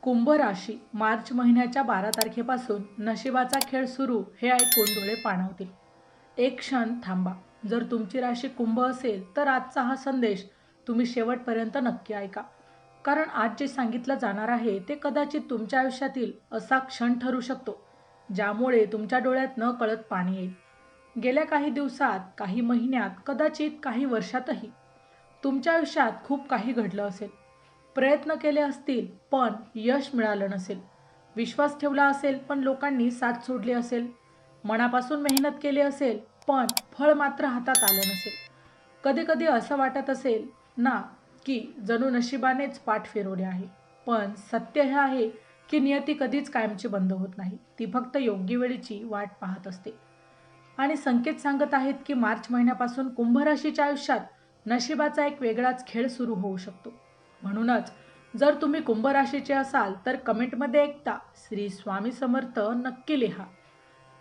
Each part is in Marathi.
कुंभ राशी मार्च महिन्याच्या 12 तारखेपासून नशिबाचा खेळ सुरू हे ऐकून डोळे पाणावतील. एक क्षण थांबा. जर तुमची राशी कुंभ असेल तर आजचा हा संदेश तुम्ही शेवटपर्यंत नक्की ऐका. कारण आज जे सांगितलं जाणार आहे ते कदाचित तुमच्या आयुष्यातील असा क्षण ठरू शकतो ज्यामुळे तुमच्या डोळ्यात न कळत पाणी येईल. गेल्या काही दिवसात, काही महिन्यात, कदाचित काही वर्षातही तुमच्या आयुष्यात खूप काही घडलं असेल. प्रयत्न केले असतील पण यश मिळालं नसेल. विश्वास ठेवला असेल पण लोकांनी साथ सोडली असेल. मनापासून मेहनत केली असेल पण फळ मात्र हातात आलं नसेल. कधी कधी असं वाटत असेल ना की जणू नशिबानेच पाठ फिरवले आहे. पण सत्य हे आहे की नियती कधीच कायमची बंद होत नाही. ती फक्त योग्य वेळेची वाट पाहत असते. आणि संकेत सांगत आहेत की मार्च महिन्यापासून कुंभ राशीच्या आयुष्यात नशिबाचा एक वेगळाच खेळ सुरू होऊ शकतो. म्हणूनच जर तुम्ही कुंभ राशीचे असाल तर कमेंटमध्ये एकदा श्री स्वामी समर्थ नक्की लिहा.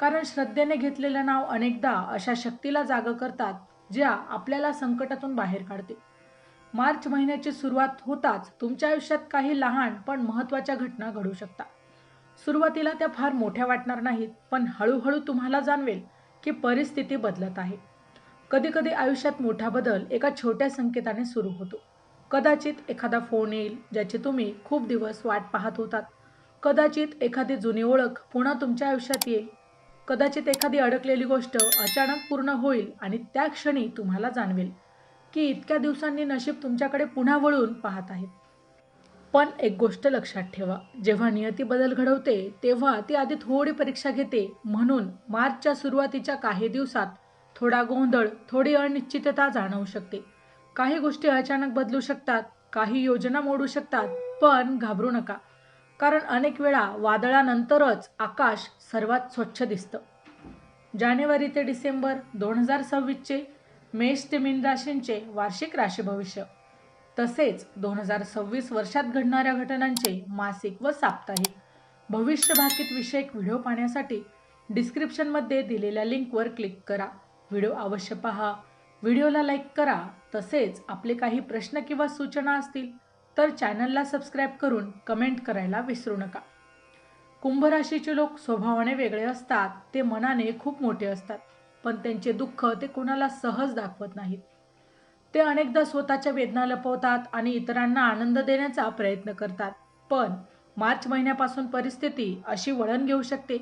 कारण श्रद्धेने घेतलेलं नाव अनेकदा अशा शक्तीला जाग करतात ज्या आपल्याला संकटातून बाहेर काढते. मार्च महिन्याची सुरुवात होताच तुमच्या आयुष्यात काही लहान पण महत्त्वाच्या घटना घडू शकतात. सुरुवातीला त्या फार मोठ्या वाटणार नाहीत पण हळूहळू तुम्हाला जाणवेल की परिस्थिती बदलत आहे. कधीकधी आयुष्यात मोठा बदल एका छोट्या संकेताने सुरू होतो. कदाचित एखादा फोन येईल ज्याची तुम्ही खूप दिवस वाट पाहत होतात. कदाचित एखादी जुनी ओळख पुन्हा तुमच्या आयुष्यात येईल. कदाचित एखादी अडकलेली गोष्ट अचानक पूर्ण होईल आणि त्या क्षणी तुम्हाला जाणवेल की इतक्या दिवसांनी नशीब तुमच्याकडे पुन्हा वळून पाहत आहे. पण एक गोष्ट लक्षात ठेवा, जेव्हा नियती बदल घडवते तेव्हा ती आधी थोडी परीक्षा घेते. म्हणून मार्चच्या सुरुवातीच्या काही दिवसात थोडा गोंधळ, थोडी अनिश्चितता जाणवू शकते. काही गोष्टी अचानक बदलू शकतात, काही योजना मोडू शकतात. पण घाबरू नका, कारण अनेक वेळा वादळानंतरच आकाश सर्वात स्वच्छ दिसतं. जानेवारी ते डिसेंबर 2026चे मेष ते मीन राशींचे वार्षिक राशी भविष्य, तसेच 2026 वर्षात घडणाऱ्या घटनांचे मासिक व साप्ताहिक भविष्य भाकीत विषयक व्हिडिओ पाहण्यासाठी डिस्क्रिप्शनमध्ये दिलेल्या लिंकवर क्लिक करा. व्हिडिओ अवश्य पहा, व्हिडिओला लाईक करा. तसेच आपले काही प्रश्न किंवा सूचना असतील तर चॅनलला सबस्क्राईब करून कमेंट करायला विसरू नका. कुंभ राशीचे लोक स्वभावाने वेगळे असतात. ते मनाने खूप मोठे असतात पण त्यांचे दुःख ते कोणाला सहज दाखवत नाहीत. ते अनेकदा स्वतःच्या वेदना लपवतात आणि इतरांना आनंद देण्याचा प्रयत्न करतात. पण मार्च महिन्यापासून परिस्थिती अशी वळण घेऊ शकते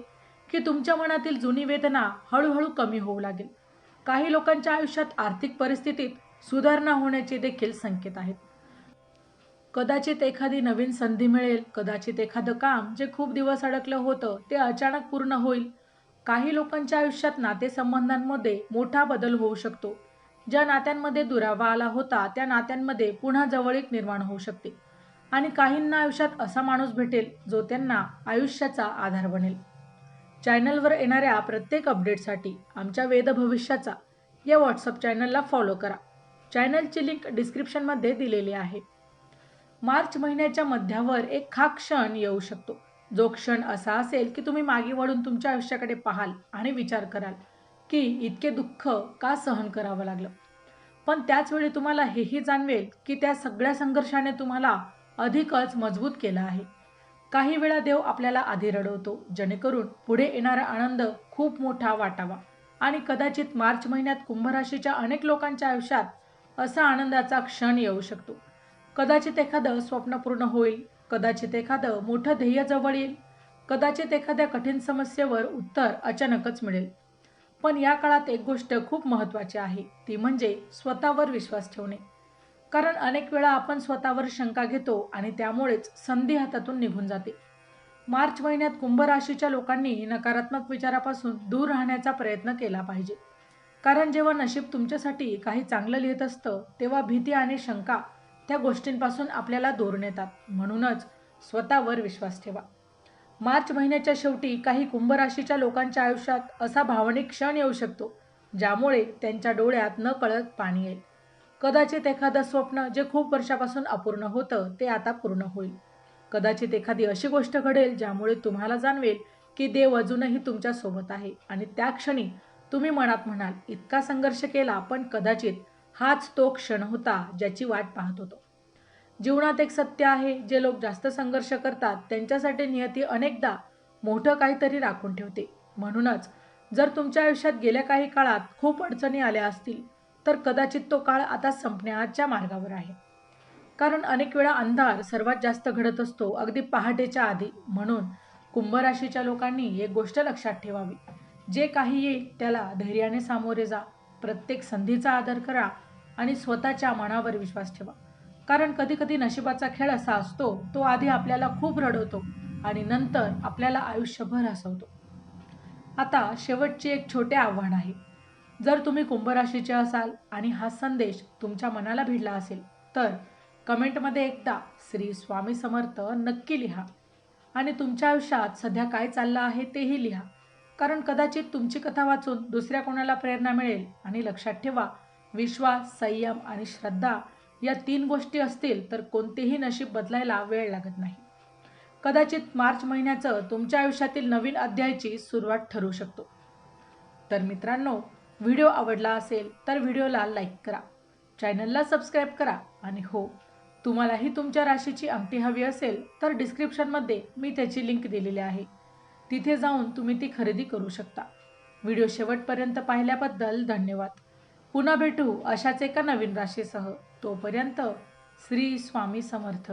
की तुमच्या मनातील जुनी वेदना हळूहळू कमी होऊ लागेल. काही लोकांच्या आयुष्यात आर्थिक परिस्थितीत सुधारणा होण्याचे देखील संकेत आहेत. कदाचित एखादी नवीन संधी मिळेल, कदाचित एखादं काम जे खूप दिवस अडकलं होतं ते अचानक पूर्ण होईल. काही लोकांच्या आयुष्यात नातेसंबंधांमध्ये मोठा बदल होऊ शकतो. ज्या नात्यांमध्ये दुरावा आला होता त्या नात्यांमध्ये पुन्हा जवळीक निर्माण होऊ शकते. आणि काहींना आयुष्यात असा माणूस भेटेल जो त्यांना आयुष्याचा आधार बनेल. चॅनलवर येणाऱ्या प्रत्येक अपडेटसाठी आमच्या वेद भविष्याचा या व्हॉट्सअप चॅनलला फॉलो करा. चॅनलची लिंक डिस्क्रिप्शनमध्ये दिलेली आहे. मार्च महिन्याच्या मध्यावर एक हा क्षण येऊ शकतो, जो क्षण असा असेल की तुम्ही मागे वळून तुमच्या आयुष्याकडे पाहाल आणि विचार कराल की इतके दुःख का सहन करावं लागलं. पण त्याचवेळी तुम्हाला हेही जाणवेल की त्या सगळ्या संघर्षाने तुम्हाला अधिकच मजबूत केलं आहे. काही वेळा देव आपल्याला आधी रडवतो जेणेकरून पुढे येणारा आनंद खूप मोठा वाटावा. आणि कदाचित मार्च महिन्यात कुंभ राशीच्या अनेक लोकांच्या आयुष्यात असा आनंदाचा क्षण येऊ शकतो. कदाचित एखादं स्वप्न पूर्ण होईल, कदाचित एखादं मोठं ध्येय जवळ येईल, कदाचित एखाद्या कठीण समस्येवर उत्तर अचानकच मिळेल. पण या काळात एक गोष्ट खूप महत्त्वाची आहे, ती म्हणजे स्वतःवर विश्वास ठेवणे. कारण अनेक वेळा आपण स्वतःवर शंका घेतो आणि त्यामुळेच संधी हातातून निघून जाते. मार्च महिन्यात कुंभ राशीच्या लोकांनी नकारात्मक विचारापासून दूर राहण्याचा प्रयत्न केला पाहिजे. कारण जेव्हा नशीब तुमच्यासाठी काही चांगलं लिहित असतं तेव्हा भीती आणि शंका त्या गोष्टींपासून आपल्याला दूर नेतात. म्हणूनच स्वतःवर विश्वास ठेवा. मार्च महिन्याच्या शेवटी काही कुंभ राशीच्या लोकांच्या आयुष्यात असा भावनिक क्षण येऊ शकतो ज्यामुळे त्यांच्या डोळ्यात न कळत पाणी येईल. कदाचित एखादं स्वप्न जे खूप वर्षापासून अपूर्ण होतं ते आता पूर्ण होईल. कदाचित एखादी अशी गोष्ट घडेल ज्यामुळे तुम्हाला जाणवेल की देव अजूनही तुमच्या सोबत आहे. आणि त्या क्षणी तुम्ही मनात म्हणाल, इतका संघर्ष केला पण कदाचित हाच तो क्षण होता ज्याची वाट पाहत होतो. जीवनात एक सत्य आहे, जे लोक जास्त संघर्ष करतात त्यांच्यासाठी नियती अनेकदा मोठं काहीतरी राखून ठेवते. म्हणूनच जर तुमच्या आयुष्यात गेल्या काही काळात खूप अडचणी आल्या असतील, तर कदाचित तो काळ आता संपण्याच्या मार्गावर आहे. कारण अनेक वेळा अंधार सर्वात जास्त घडत असतो अगदी पहाटेच्या आधी. म्हणून कुंभ राशीच्या लोकांनी एक गोष्ट लक्षात ठेवावी: जे काही येईल त्याला धैर्याने सामोरे जा, प्रत्येक संधीचा आदर करा आणि स्वतःच्या मनावर विश्वास ठेवा. कारण कधी कधी नशिबाचा खेळ असा असतो, तो आधी आपल्याला खूप रडवतो आणि नंतर आपल्याला आयुष्यभर हसवतो. आता शेवटचे एक छोटे आव्हान आहे. जर तुम्ही कुंभ राशीचे असाल आणि हा संदेश तुमच्या मनाला भिडला असेल, तर कमेंटमध्ये एकदा श्री स्वामी समर्थ नक्की लिहा आणि तुमच्या आयुष्यात सध्या काय चाललं आहे तेही लिहा. कारण कदाचित तुमची कथा वाचून दुसऱ्या कोणाला प्रेरणा मिळेल. आणि लक्षात ठेवा, विश्वास, संयम आणि श्रद्धा या 3 गोष्टी असतील तर कोणतेही नशीब बदलायला वेळ लागत नाही. कदाचित मार्च महिन्याचं तुमच्या आयुष्यातील नवीन अध्यायाची सुरुवात ठरू शकतो. तर मित्रांनो, व्हिडिओ आवडला असेल तर व्हिडिओला लाईक करा, चॅनलला सबस्क्राईब करा आणि हो, तुम्हालाही तुमच्या राशीची अंगठी हवी असेल तर डिस्क्रिप्शनमध्ये मी त्याची लिंक दिलेली आहे. तिथे जाऊन तुम्ही ती खरेदी करू शकता. व्हिडिओ शेवटपर्यंत पाहिल्याबद्दल धन्यवाद. पुन्हा भेटू अशाच एका नवीन राशीसह. तोपर्यंत श्री स्वामी समर्थ.